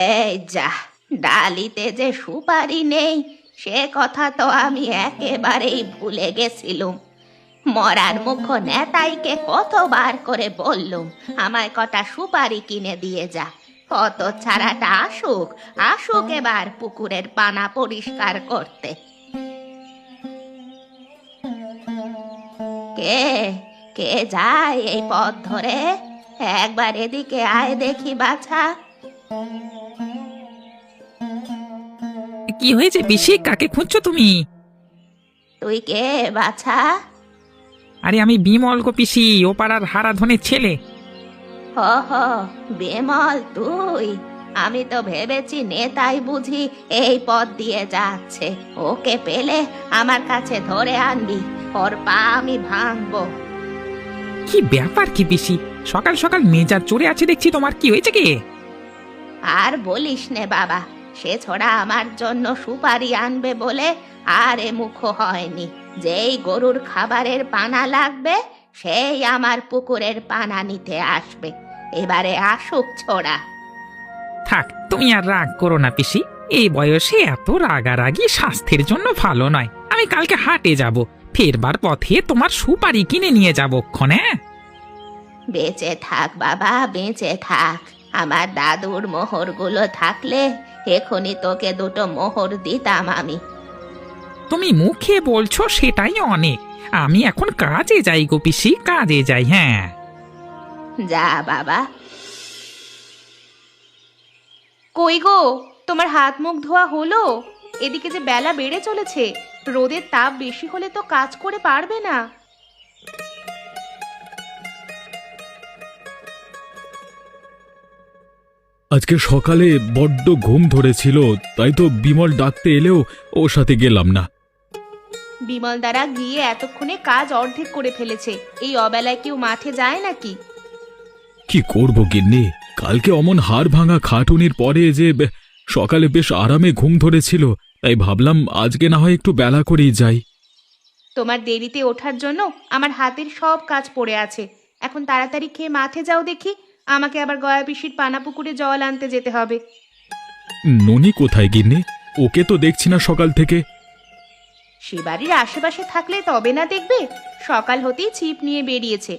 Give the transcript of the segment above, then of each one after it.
এই যা, ডালিতে যে সুপারি নেই সে কথা তো আমি একেবারেই ভুলে গেছিলুম। মরার মুখ নেতাইকে কতবার করে বললুম আমায় কটা সুপারি কিনে দিয়ে যা। কত ছাড়াটা আসুক, আসুক এবার পুকুরের পানা পরিষ্কার করতে। কে কে যায় এই পথ ধরে? একবার এদিকে আয় দেখি বাছা। কি হয়েছে পিসি, কাকে খুঁজছো তুমি? তুই কে বাছা? আরে আমি বিমল গো পিসি, ও পাড়ার হারাধনের ছেলে। হ হ, বিমল তুই? আমি তো ভেবেছি নেতাই বুঝি এই পথ দিয়ে যাচ্ছে, ওকে পেলে আমার কাছে ধরে আনবি, ওর পা আমি ভাঙবো। কি ব্যাপার কি পিসি, সকাল সকাল মেজাজ চড়ে আছে দেখছি, তোমার কি হয়েছে কি? আর বলিস নে বাবা, সে ছোড়া আমার জন্য সুপারি আনবে বলে আর এ মুখ হয়নি। যেই গরুর খাবারের পানা লাগবে সেই আমার পুকুরের পানা নিতে আসবে। এবারে আসুক ছোড়া। থাক, তুমি আর রাগ করো না পিসি, এই বয়সে এত রাগারাগি স্বাস্থ্যের জন্য ভালো নয়। আমি কালকে হাটে যাব, ফেরবার পথে তোমার সুপারি কিনে নিয়ে যাবো ক্ষণে। বেঁচে থাক বাবা, বেঁচে থাক। আমার দাদুর মোহরগুলো থাকলে এখনই তোকে দুটো মোহর দিতাম আমি। তুমি মুখে বলছো সেটাই অনেক, আমি এখন কাজে যাই গো পিসি, কাজে যাই। হ্যাঁ যা বাবা। কই গো, তোমার হাত মুখ ধোয়া হলো? এদিকে যে বেলা বেড়ে চলেছে, রোদের তাপ বেশি হলে তো কাজ করে পারবে না। আজকে সকালে বড্ড ঘুম ধরেছিল, তাই তো বিমল ডাকতে এলেও ওর সাথে গেলাম না। বিমল দ্বারা গিয়ে এতক্ষণে কাজ অর্ধেক করে ফেলেছে, এই অবেলায় কেউ মাঠে যায় নাকি? কি করব গিন্নি, কালকে অমন হাড় ভাঙা খাটুনির পরে যে সকালে বেশ আরামে ঘুম ধরেছিল, তাই ভাবলাম আজকে না হয় একটু বেলা করেই যাই। তোমার দেরিতে ওঠার জন্য আমার হাতের সব কাজ পড়ে আছে। এখন তাড়াতাড়ি খেয়ে মাঠে যাও দেখি, আমাকে আবার গয়া পিসির পানা পুকুরে জল আনতে যেতে হবে। ননি কোথায় গিন্নি? ওকে তো দেখছি না সকাল থেকে। সে বাড়ির আশেপাশে থাকলে তবে না দেখবে, সকাল হতেই ছিপ নিয়ে বেরিয়েছে।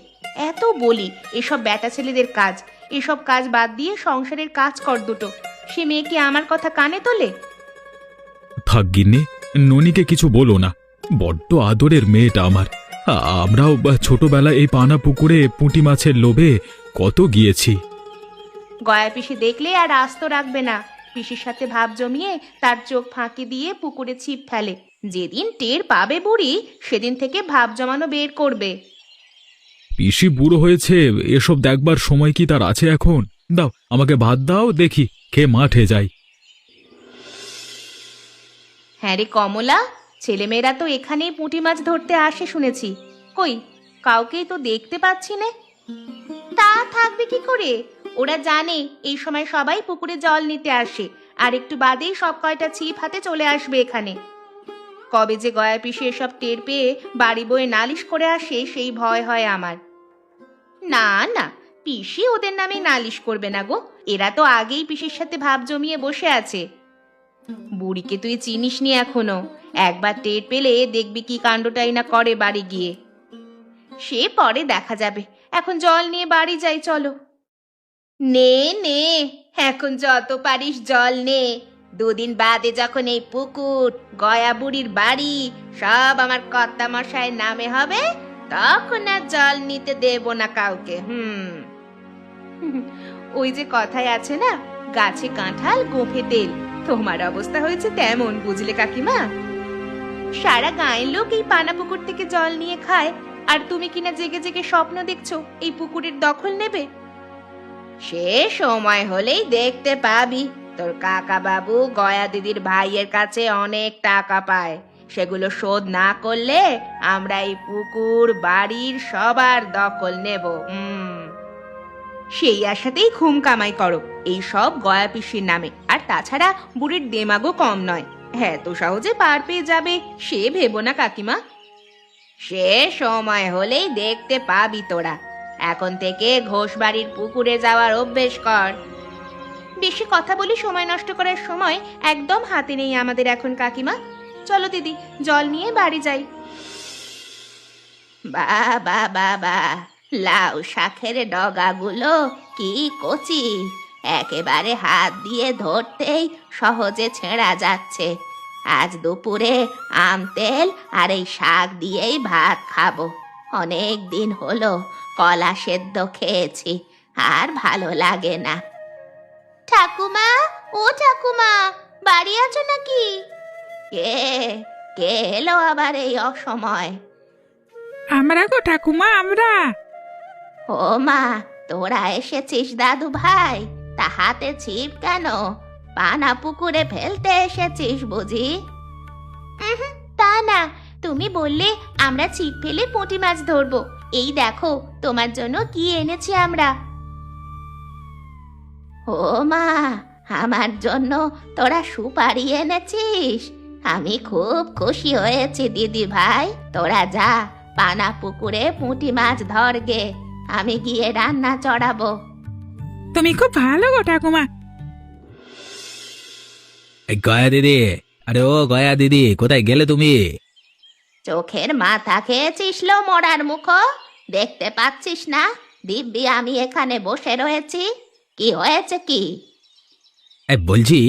এত বলি এসব ব্যাটা ছেলেদের কাজ, এসব কাজ বাদ দিয়ে সংসারের কাজ কর দুটো। সে মেয়ে কি আমার কথা কানে তোলে? থাক গিন্নি, ননিকে কিছু বলো না, বড্ড আদরের মেয়েটা আমার। আমরাও ছোটবেলায় এই পানা পুকুরে পুঁটি মাছের লোভে কত গিয়েছি। গয়া পিসি দেখলে আর আস্ত রাখবে না, পিসির সাথে ভাব জমিয়ে তার চোখ ফাঁকি দিয়ে পুকুরে ছিপ ফেলে। যেদিন টের পাবে বুড়ি, সেদিন থেকে ভাব জমানো বের করবে। পিসি বুড়ো হয়েছে, এসব দেখবার সময় কি তার আছে এখন? দাও আমাকে ভাত দাও, দেখি খেয়ে মাঠে যাই। হ্যাঁ রে কমলা, ছেলেমেয়েরা তো এখানেই পুঁটি মাছ ধরতে আসে শুনেছি। কই, কাউকেই তো দেখতে পাচ্ছি না। তা থাকবে কি করে, ওরা জানে এই সময় সবাই পুকুরে জল নিতে আসে, আর একটু বাদেই সব কয়টা ছিপ হাতে চলে আসবে এখানে। কবে যে গয়া পিসি এসব টের পেয়ে বাড়ি বয়ে নালিশ করে আসে সেই ভয় হয় আমার। না না, পিসি ওদের নামে নালিশ করবে না গো, এরা তো আগেই পিসির সাথে ভাব জমিয়ে বসে আছে। বুড়িকে তুই চিনিস নি এখনো, একবার টের পেলে দেখবি কি কাণ্ডটাই না করে বাড়ি গিয়ে। সে পরে দেখা যাবে, এখন জল নিয়ে বাড়ি যাই চলো। নে নে, এখন যত পারিস জল নে। দুদিন বাদে যখন এই পুকুর, গয়া বুড়ির বাড়ি সব আমার কর্তা মশাইয়ের নামে হবে, তখন আর জল নিতে দেব না কাউকে। ওই যে কথায় আছে না, গাছে কাঁঠাল গোঁফে তেল, তোমার অবস্থা হয়েছে তেমন, বুঝলে কাকিমা? সারা গাঁয়ের লোক এই পানা পুকুর থেকে জল নিয়ে খায়, আর তুমি কিনা জেগে জেগে স্বপ্ন দেখছো এই পুকুরের দখল নেবে। সে সময় হলেই দেখতে পাবি, তোর কাকা বাবু গয়া দিদির ভাইয়ের কাছে অনেক টাকা পায়, সেগুলো শোধ না করলে আমরা এই পুকুর বাড়ির সবার দখল নেব। সেই আশাতেই ঘুম কামাই করো এই সব গয়া পিসির নামে। আর তাছাড়া বুড়ির দেমাগও কম নয়, হ্যাঁ তো সহজে পার পেয়ে যাবে সে ভেবো না কাকিমা। সে সময় হলেই দেখতে পাবি তোরা। এখন থেকে ঘোষবাড়ির পুকুরে যাওয়ার অভ্যেস কর। বেশি কথা বলি সময় নষ্ট করার সময় একদম হাতে নেই আমাদের এখন কাকিমা। চলো দিদি, জল নিয়ে বাড়ি যাই। বাবা বাবা, লাউ শাকের ডগাগুলো কি কচি, একেবারে হাত দিয়ে ধরতেই সহজে ছেঁড়া যাচ্ছে। আজ দুপুরে আম তেল আর এই শাক দিয়েই ভাত খাবো। অনেক দিন হলো কলা সেদ্ধ খেয়েছি, আর ভালো লাগে না। ঠাকুমা, ও ঠাকুমা, বাড়ি আছো নাকি? কে কে এলো আবার এই অসময়? আমরা গো ঠাকুমা, আমরা। ও মা, তোরা এসেছিস দাদু ভাই? তা হাতে ছিপ কেন? পানা পুকুরে ফেলতে এসেছিস বুঝি? তা না, তুমি বললে আমরা ছিপ ফেলে পুঁটি মাছ ধরবো। এই দেখো তোমার জন্য কি এনেছি আমরা। ও মা, আমার জন্য তোরা সুপারি এনেছিস? আমি খুব খুশি হয়েছি দিদি ভাই। তোরা যা, পানা পুকুরে পুঁটি মাছ ধরগে, আমি গিয়ে রান্না চড়াবো। তুমি খুব ভালো গো ঠাকুমা। গয়া দিদি, আরে ও গয়া দিদি, কোথায় গেলে তুমি? চোখের মাথা খেয়েছিস লো মরার মুখ, দেখতে পাচ্ছিস না দিব্যি আমি এখানে বসে রয়েছি? কি হয়েছে কি? বলছি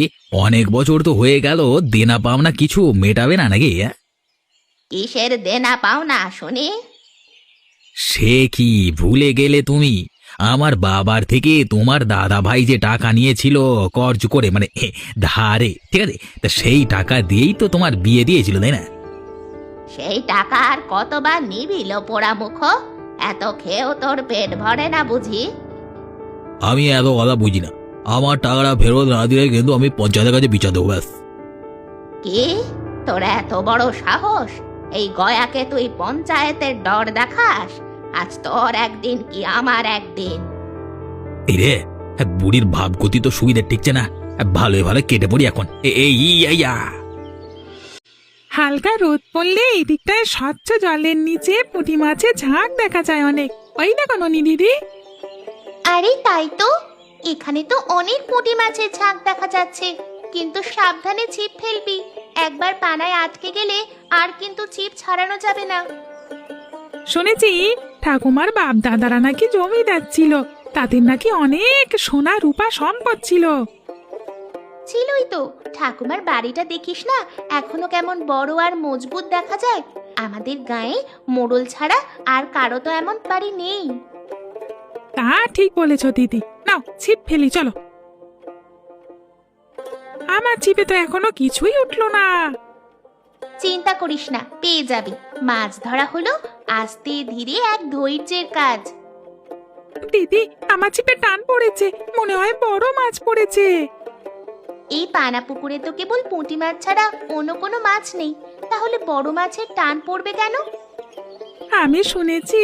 অনেক বছর তো হয়ে গেল, দেনা পাওনা কিছু মেটাবে না নাকি? কিসের দেনা পাওনা শুনি? সে কি ভুলে গেলে তুমি? আমার বাবার থেকে তোমার দাদা ভাই যে টাকা নিয়েছিল কর্জ করে, মানে ধারে, ঠিক আছে, তা সেই টাকা দিয়েই তো তোমার বিয়ে দিয়েছিল, তাই না? সেই টাকা আর কতবার নিবি লো পোড়া মুখ? এত খেয়েও তোর পেট ভরে না বুঝি? আমি এত কথা বুঝি না। আমার টাকাটা ফেরত না দিলে কিন্তু আমি পঞ্চায়েতের কাছে বিচার দেবো, ব্যাস। কি, তোর এত বড় সাহস? এই গয়াকে তুই পঞ্চায়েতের ডর দেখাস? আজ তোর একদিন কি আমার একদিন। এই রে, বুড়ির ভাবগতি তো সুবিধে টিকছে না। ভালো ভালো কেটে পড়ি এখন। এই ইয়া হালকা রোদ পড়লে এই দিকটায় স্বচ্ছ জলের নিচে পুঁটি মাছের ঝাঁক দেখা যায় অনেক। ওই দেখো ননি দিদি। আরে তাই তো, এখানে তো অনেক পুঁটি মাছের ঝাঁক দেখা যাচ্ছে। কিন্তু সাবধানে ছিপ ফেলবি, একবার পানায় আটকে গেলে আর কিন্তু ছিপ ছাড়ানো যাবে না। শুনেছি ঠাকুমার বাপ দাদারা নাকি জমিদার ছিল, তাদের নাকি অনেক সোনা রূপা সম্পদ ছিল। ছিলই তো, ঠাকুমার বাড়িটা দেখিস না এখনো কেমন বড় আর মজবুত দেখা যায়। আমাদের গায়ে মোড়ল ছাড়া আর কারো তো এমন বাড়ি নেই। তা ঠিক বলেছ দিদি, নাও ছিপ ফেলি চলো। আমার ছিপে তো এখনো কিছুই উঠলো না। চিন্তা করিস না, পেয়ে যাবি। মাছ ধরা হলো আস্তে ধীরে এক ধৈর্যের কাজ। দিদি, আমার ছিপে টান পড়েছে, মনে হয় বড় মাছ পড়েছে। এই পানা পুকুরে তো কেবল পুঁটি মাছ ছাড়া অন্য কোনো মাছ নেই, তাহলে বড় মাছের টান পড়বে কেন? আমি শুনেছি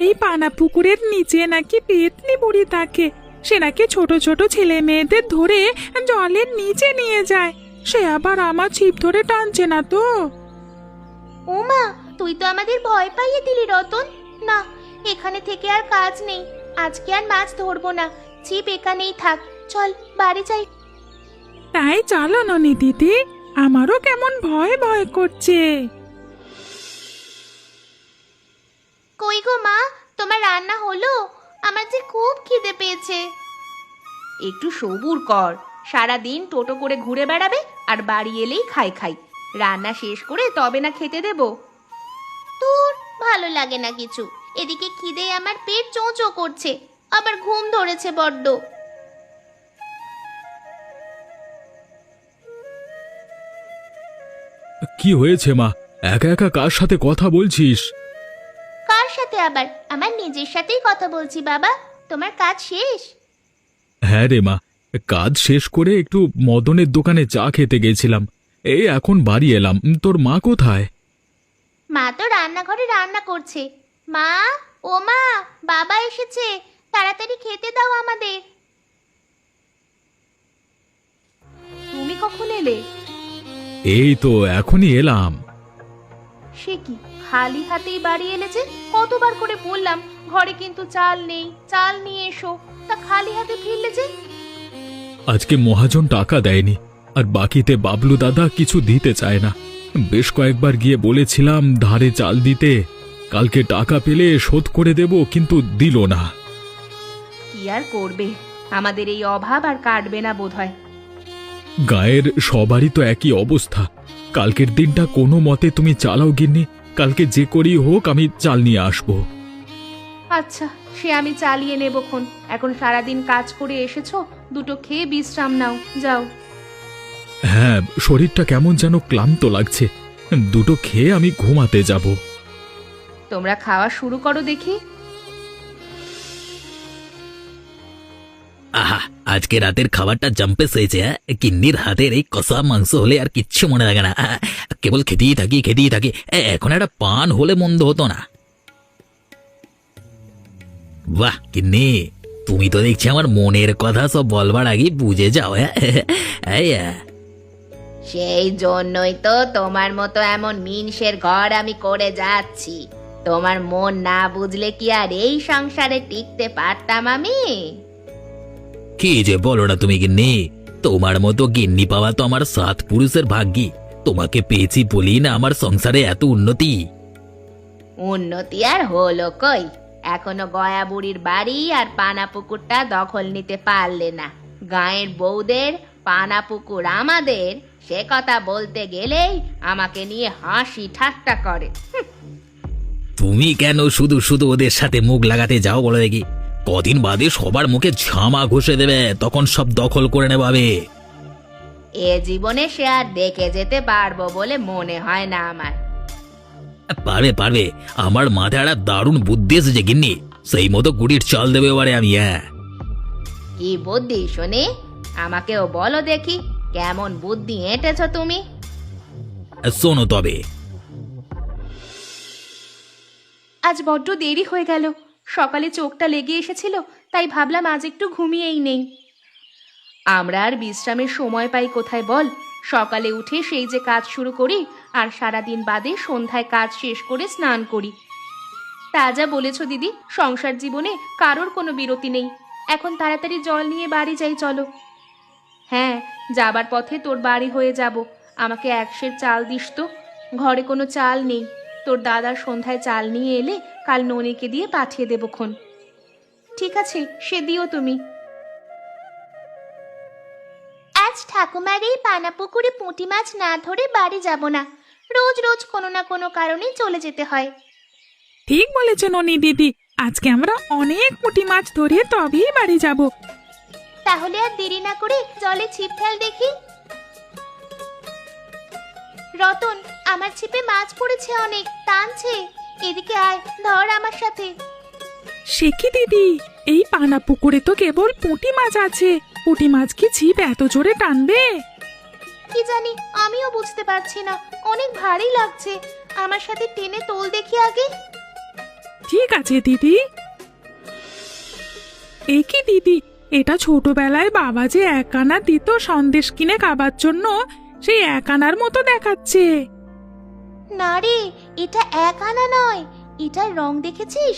এই পানা পুকুরের নিচে নাকি পেতনি বুড়ি থাকে, সে নাকি ছোট ছোট ছেলে মেয়েদের ধরে জলের নিচে নিয়ে যায়। সে আবার আমার ছিপ ধরে টানছে না তো। ও মা, তুই তো আমাদের ভয় পাইয়ে দিলি রতন। না, এখানে থেকে আর কাজ নেই, আজকে আর মাছ ধরবো না। ছিপ এখানেই থাক, চল বাড়ি যাই। তাই চলো ননি দিদি, আমারও কেমন ভয় ভয় করছে। কই গো মা, তোমার রান্না হলো? আমার যে খুব খিদে পেয়েছে। একটু সবুর কর, সারাদিন টোটো করে ঘুরে বেড়াবে আর বাড়ি এলেই খাই খাই। রান্না শেষ করে তবে না খেতে দেব। তোর ভালো লাগে না কিছু। এদিকে খিদে আমার পেট চোঁচো করছে, আবার ঘুম ধরেছে বড্ড। কি হয়েছে মা? একা একা কার সাথে কথা বলছিস? কার সাথে আবার? আমার নিজের সাথেই কথা বলছি বাবা। তোমার কাজ শেষ? হ্যাঁ রে মা, কাজ শেষ করে একটু মদনের দোকানে চা খেতে গেছিলাম, এই এখন বাড়ি এলাম। তোর মা কোথায়? মা তো রান্নাঘরে রান্না করছে। মা, ও মা, বাবা এসেছে, তাড়াতাড়ি খেতে দাও আমাদের। তুমি কখন এলে? এই তো এখনই এলাম। সে কি, খালি হাতেই বাড়ি এলে যে? কতবার করে বললাম ঘরে কিন্তু চাল নেই, চাল নিয়ে এসো, তা খালি হাতে ফিরলে যে? আজকে মহাজন টাকা দেয়নি, আর বাকিতে বাবলু দাদা কিছু দিতে চায় না। বেশ কয়েকবার গিয়ে বলেছিলাম ধারে চাল দিতে, কালকে টাকা পেলে শোধ করে দেব, কিন্তু দিল না। কি আর করবে, আমাদের এই অভাব আর কাটবে না বোধহয়। গায়ের সবারই তো একই অবস্থা। কালকের দিনটা কোনো মতে তুমি চালাও গিন্নি, কালকে যে করেই হোক আমি চাল নিয়ে আসবো। আচ্ছা, সে আমি চালিয়ে নেবক্ষণ। এখন সারাদিন কাজ করে এসেছো, দুটো খেয়ে বিশ্রাম নাও, যাও। হ্যাঁ, শরীরটা কেমন যেন ক্লান্ত লাগছে, দুটো খেয়ে আমি ঘুমাতে যাব। তোমরা খাওয়া শুরু করো দেখি। আহা, আজকে রাতের খাবারটা জম্পেস হয়েছে। কিন্নির হাতের এই কষা মাংস হলে আর কিচ্ছু মনে লাগে না, কেবল খেতেই থাকি। এখন একটা পান হলে মন্দ হতো না। বাহ কিন্নি, তুমি তো দেখছি আমার মনের কথা সব বলবার আগে বুঝে যাও। সেই জন্যই তো তোমার মতো এমন মিনসের ঘর আমি করে যাচ্ছি। তোমার মন না বুঝলে কি আর এই সংসারে টিকতে পারতাম আমি? কি যে বলো না তুমি গিন্নি, তোমার মতো গিন্নি পাওয়া তো আমার 7 পুরুষের ভাগ্যি। তোমাকে পেয়েছি বলি না আমার সংসারে এত উন্নতি। উন্নতি আর হলো কই? এখনো গয়া বুড়ির বাড়ি আর পানা পুকুরটা দখল নিতে পারলে না। গাঁয়ের বউদের পানা পুকুর আমাদের, সে কথা বলতে গেলেই আমাকে নিয়ে হাসি ঠাট্টা করে। তুমি কেন শুধু শুধু ওদের সাথে মুখ লাগাতে যাও বলো দেখি? কদিন বাদে সবার মুখে ঝামা ঘষে দেবে, তখন সব দখল করে নেবাবে। এ জীবনে সে আর দেখে যেতে পারবো বলে মনে হয় না আমার। পারবে, আমার মাথায় একটা দারুণ বুদ্ধি এসেছে গিন্নি, সেই মতো গুড়ির চাল দেবে এবারে আমি। কি বুদ্ধি শুনি? আমাকেও বলো দেখি, কেমন বুদ্ধি এঁটেছ তুমি? শোনো তবে। আজ বড্ড দেরি হয়ে গেল, সকালে চোখটা লেগে এসেছিল, তাই ভাবলাম আজ একটু ঘুমিয়েই নেই। আমরা আর বিশ্রামের সময় পাই কোথায় বল? সকালে উঠে সেই যে কাজ শুরু করি, আর সারাদিন বাদে সন্ধ্যায় কাজ শেষ করে স্নান করি। তা যা বলেছ দিদি, সংসার জীবনে কারোর কোনো বিরতি নেই। এখন তাড়াতাড়ি জল নিয়ে বাড়ি যাই চলো। হ্যাঁ, যাবার পথে তোর বাড়ি হয়ে যাব। আমাকে 1 সের চাল দিস তো, ঘরে কোনো চাল নেই। তোর দাদার সন্ধ্যায় চাল নিয়ে এলে কাল ননিকে দিয়ে পাঠিয়ে দেবক্ষণ। ঠিক আছে, সে দিও তুমি। আজ ঠাকুমার এই পানা পুকুরে পুঁটি মাছ না ধরে বাড়ি যাব না। রোজ রোজ কোনো না কোনো কারণে চলে যেতে হয়। ঠিক বলেছে ননি দিদি, আজকে আমরা অনেক পুঁটি মাছ ধরে তবেই বাড়ি যাব। তাহলে আর দেরি না করে জলে ছিপ ফেল দেখি। রতন, আমার ছিপে মাছ পড়েছে অনেক, টানছে। এদিকে আয়, ধর আমার সাথে। সে কি দিদি, এই পানা পুকুরে তো কেবল পুঁটি মাছ আছে, পুঁটি মাছ কি ছিপ এত জোরে টানবে? কি জানি, আমিও বুঝতে পারছি না, অনেক ভারী লাগছে। আমার সাথে টেনে তোল দেখি আগে। ঠিক আছে দিদি। এই কি দিদি, এটা ছোটবেলায় বাবা যে 1 আনা দিত সন্দেশ কিনে খাবার জন্য, সেই 1 আনার মতো দেখাচ্ছে। না রে, এটা 1 আনা নয়। এটার রং দেখেছিস?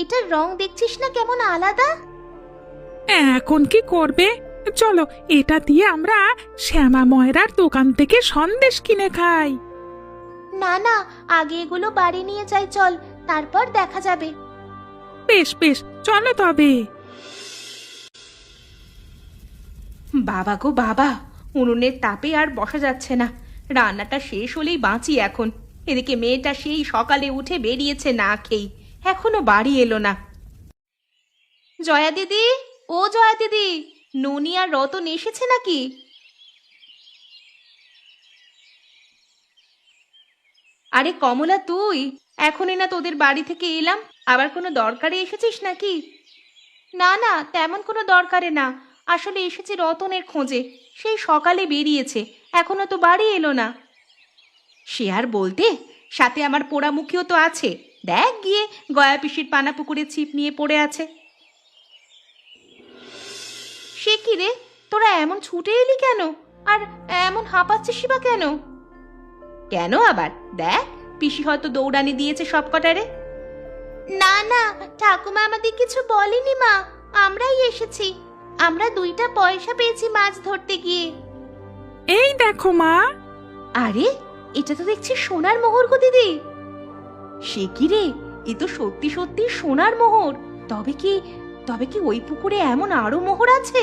এটার রং দেখছিস না কেমন আলাদা? এখন কি করবে? চলো, এটা দিয়ে আমরা শ্যামা ময়রার দোকান থেকে সন্দেশ কিনে খাই। না না, আগে এগুলো বাড়ি নিয়ে যাই চল, তারপর দেখা যাবে। বেশ বেশ, চলো তবে। বাবা গো বাবা, উনুনের তাপে আর বসা যাচ্ছে না। রান্নাটা শেষ হলেই বাঁচি এখন। এদিকে মেয়েটা সেই সকালে উঠে বেরিয়েছে না খেয়ে, এখনো বাড়ি এলো না। জয়া দিদি, ও জয়া দিদি, ননি আর রতন এসেছে নাকি? আরে কমলা, তুই এখনই না তোদের বাড়ি থেকে এলাম, আবার কোনো দরকারে এসেছিস নাকি? না না, তেমন কোনো দরকারে না, আসলে এসেছি রতনের খোঁজে। সেই সকালে বেরিয়েছে, এখনো তো বাড়ি এলো না। সে আর বলতে, সাথে আমার পোড়ামুখিও তো আছে। দেখ গিয়ে, গয়া পিসির পানা পুকুরে ছিপ নিয়ে পড়ে আছে। সে কি রে, তোরা এমন ছুটে এলি কেন? আর এমন হাঁপাচ্ছিস বা কেন? কেন আবার? দেখ, পিসি হয়তো দৌড়ানি দিয়েছে সব কটারে। না না, ঠাকুমা আমাদের কিছু বলেনি মা, আমরাই এসেছি। আমরা 2টা পয়সা পেয়েছি মাছ ধরতে গিয়ে। এই দেখো মা। আরে এটা তো দেখছি সোনার মোহর গো দিদি। সে কি রে, এ তো সত্যি সত্যি সোনার মোহর। তবে কি ওই পুকুরে এমন আরো মোহর আছে?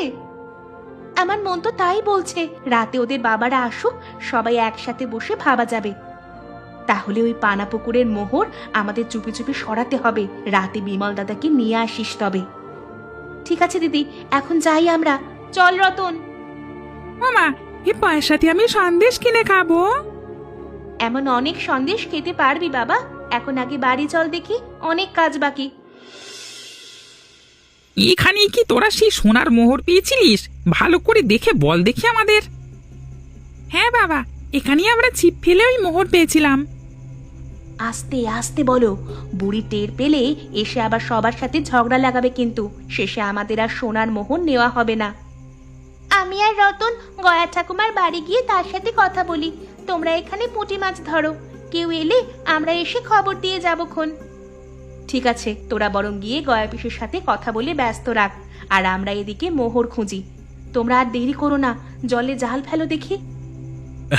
আমার মন তো তাই বলছে। রাতে ওদের বাবারা আসুক, সবাই একসাথে বসে ভাবা যাবে। তাহলে ওই পানা পুকুরের মোহর আমাদের চুপি চুপি সরাতে হবে। রাতে বিমল দাদাকে নিয়ে আসিস তবে। ঠিক আছে দিদি, এখন যাই আমরা। চল রতন। ও মা, এই পয়সা দিয়ে আমি সন্দেশ কিনে খাবো। এমন অনেক সন্দেশ খেতে পারবি বাবা। এখন আগে বাড়ি চল দেখি, অনেক কাজ বাকি। এখানে কি তোরা সেই সোনার মোহর পেয়েছিলিস? ভালো করে দেখে বল দেখি আমাদের। হ্যাঁ বাবা, এখানেই আমরা ছিপ ফেলে ওই মোহর পেয়েছিলাম। আস্তে আস্তে বলো, বুড়ি টের পেলে এসে আবার সবার সাথে ঝগড়া লাগাবে, কিন্তু শেষে আমাদের আর সোনার মোহর নেওয়া হবে না। আমি আর রতন গয়া ঠাকুমার বাড়ি গিয়ে তার সাথে কথা বলি। তোমরা এখানে পুঁটি মাছ ধরো, কেউ এলে আমরা এসে খবর দিয়ে যাবক্ষণ। ঠিক আছে, তোরা বরং গিয়ে গয়া পিসের সাথে কথা বলে ব্যস্ত রাখ, আর আমরা এদিকে মোহর খুঁজি। তোমরা আর দেরি করো না, জলে জাল ফেলো দেখি।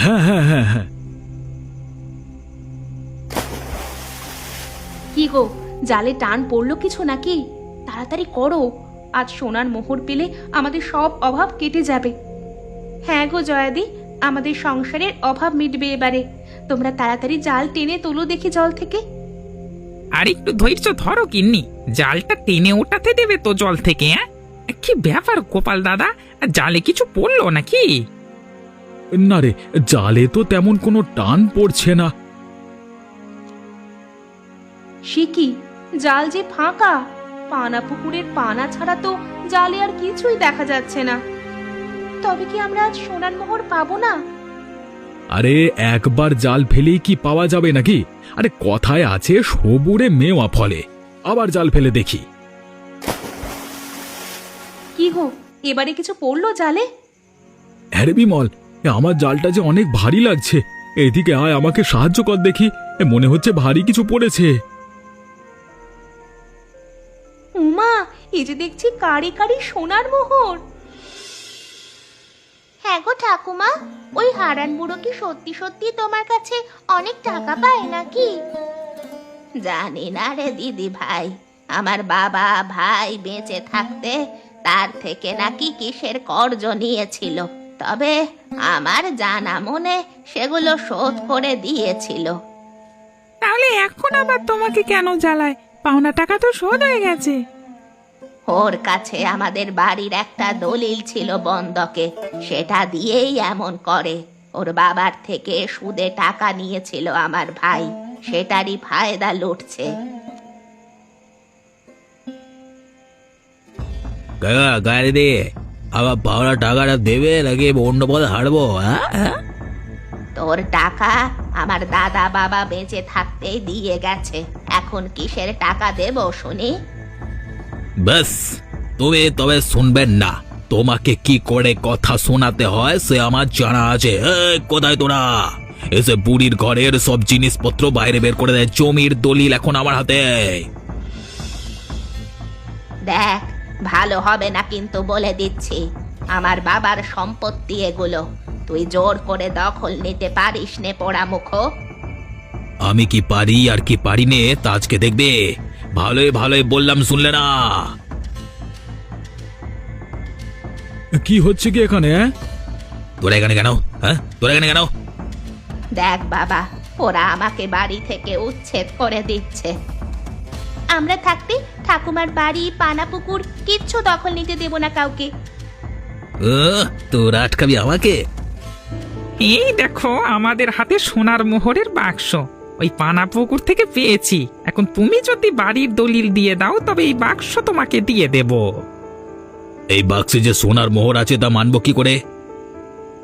হ্যাঁ হ্যাঁ হ্যাঁ হ্যাঁ। কি গো, জালে টান পড়লো কিছু নাকি? তাড়াতাড়ি করো, আজ সোনার মোহর পেলে আমাদের সব অভাব কেটে যাবে। হ্যাঁ গো জয়াদি, আমাদের সংসারের অভাব মিটবে এবারে। তোমরা তাড়াতাড়ি জাল টেনে তোলো দেখি জল থেকে। আর একটু ধৈর্য ধরো গিন্নি, জালটা টেনে ওঠাতে দেবে তো জল থেকে। হ্যাঁ, কি ব্যাপার গোপাল দাদা, জালে কিছু পড়লো নাকি? না রে, জালে তো তেমন কোনো টান পড়ছে না। সে কি, জাল যে ফাঁকা। পানা পুকুরের পানা ছাড়া তো জালে আর কিছুই দেখা যাচ্ছে না। তবে কি আমরা আজ সোনার মোহর পাবো না? আরে একবার জাল ফেলেই কি পাওয়া যাবে নাকি? আরে কথায় আছে সবুরে মেওয়া ফলে। আবার জাল ফেলে দেখি। কি গো, এবারে কিছু পড়লো জালে? হ্যাঁ রে বিমল, আমার জালটা যে অনেক ভারী লাগছে। এদিকে আয়, আমাকে সাহায্য কর দেখি। মনে হচ্ছে ভারী কিছু পড়েছে। উমা, এই যে দেখছি কারি কারি সোনার মোহর। হ্যাঁ গো ঠাকুমা, ওই হারান বুড়ো কি সত্যি সত্যি তোমার কাছে অনেক টাকা পায় নাকি? জানি না রে দিদি ভাই, আমার বাবা ভাই বেঁচে থাকতে তার থেকে নাকি কিসের কর্জ নিয়েছিল। তবে আমার জানা মনে সেগুলো শোধ করে দিয়েছিল। তাহলে এখন আবার তোমাকে কেন জ্বালায়? পাওনা টাকা তো শোধ হয়ে গেছে। ওর কাছে আমাদের বাড়ির একটা দলিল ছিল বন্ধকে, সেটা দিয়েই এমন করে। ওর বাবার থেকে সুদে টাকা নিয়েছিল আমার ভাই, সেটারই ফায়দা লুটছে। গাড়ি দে, আবার পাওনা টাকাটা দেবে নাকি অন্য পথে হারবো? হ্যাঁ, তোর টাকা আমার দাদা বাবা বেঁচে থাকতেই দিয়ে গেছে, এখন কিসের টাকা দেব শুনি? ব্যাস, তুমি তবে শুনবেন না। তোমাকে কি করে কথা শোনাতে হয় সে আমার জানা আছে। কোথায় তোরা? এসে বুড়ির ঘরের সব জিনিসপত্র বাইরে বের করে দেয়। জমির দলিল এখন আমার হাতে। দেখ, ভালো হবে না কিন্তু বলে দিচ্ছি। আমার বাবার সম্পত্তি এগুলো, তুই জোর করে দখল নিতে পারিস নে পোড়ামুখ। আমি কি পারি আর কি পারি নে তা আজকে দেখবে। ভালোই ভালোই বললাম, শুনলে না? কি হচ্ছে কি এখানে? তোরা এখানে কেন? হ্যাঁ, তোরা এখানে কেন? দেখ বাবা, ওরা আমাকে বাড়ি থেকে উচ্ছেদ করে দিচ্ছে। আমরা থাকতে ঠাকুমার বাড়ি পানা পুকুর কিচ্ছু দখল নিতে দেব না কাউকে। তোরা আটকাবি আমাকে? এই দেখো আমাদের হাতে সোনার মোহরের বাক্স, ওই পানা পুকুর থেকে পেয়েছি। এখন তুমি যদি বাড়ির দলিল দিয়ে দাও তবে এই বাক্স তোমাকে দিয়ে দেব। এই বাক্সে যে সোনার মোহর আছে তা মানবো কি করে?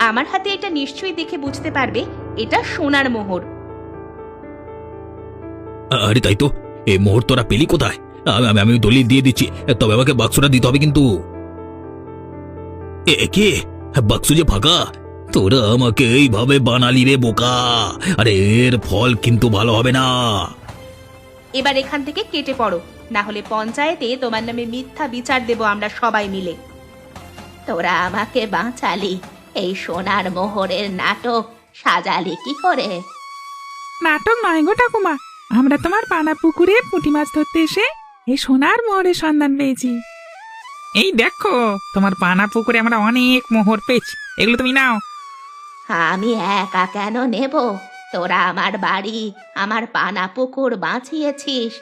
আমার হাতে এটা নিশ্চয়ই দেখে বুঝতে পারবে এটা সোনার মোহর। আরে তাই তো, এই মোহর তোরা পেলি কোথায়? আমি দলিল দিয়ে দিচ্ছি, তবে আমাকে বাক্সটা দিতে হবে কিন্তু। কে? বাক্স যে ফাঁকা। তোরা আমাকে এইভাবে বানালি রে বোকা। আরে এর ফল কিন্তু ভালো হবে না। এবার এখান থেকে কেটে পড়ো, না হলে পঞ্চায়েতে তোমার নামে মিথ্যা বিচার দেব আমরা সবাই মিলে। তোরা আমাকে বাঁচালি, এই সোনার মোহরের নাটক সাজালি কি করে? নাটক নয় গো ঠাকুমা, আমরা তোমার পানা পুকুরে পুঁটি মাছ ধরতে এসে এই সোনার মোহরের সন্ধান পেয়েছি। এই দেখো তোমার পানা পুকুরে আমরা অনেক মোহর পেয়েছি, এগুলো তুমি নাও। আমি একা কেন নেব? তোরা আমার বাড়ি, আমার পানা পুকুর বাঁচিয়েছিস,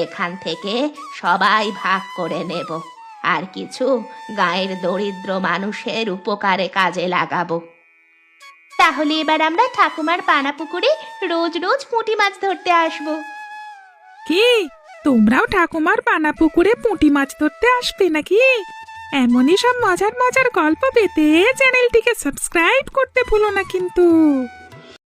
এখান থেকে সবাই ভাগ করে নেব, আর কিছু গায়ের দরিদ্র মানুষের উপকারে কাজে লাগাবো। তাহলে এবার আমরা ঠাকুমার পানা পুকুরে রোজ রোজ পুঁটি মাছ ধরতে আসবো। কি তোমরাও ঠাকুমার পানা পুকুরে পুঁটি মাছ ধরতে আসবে নাকি? এমনই সব মজার মজার গল্প পেতে চ্যানেলটিকে সাবস্ক্রাইব করতে ভুলো না কিন্তু।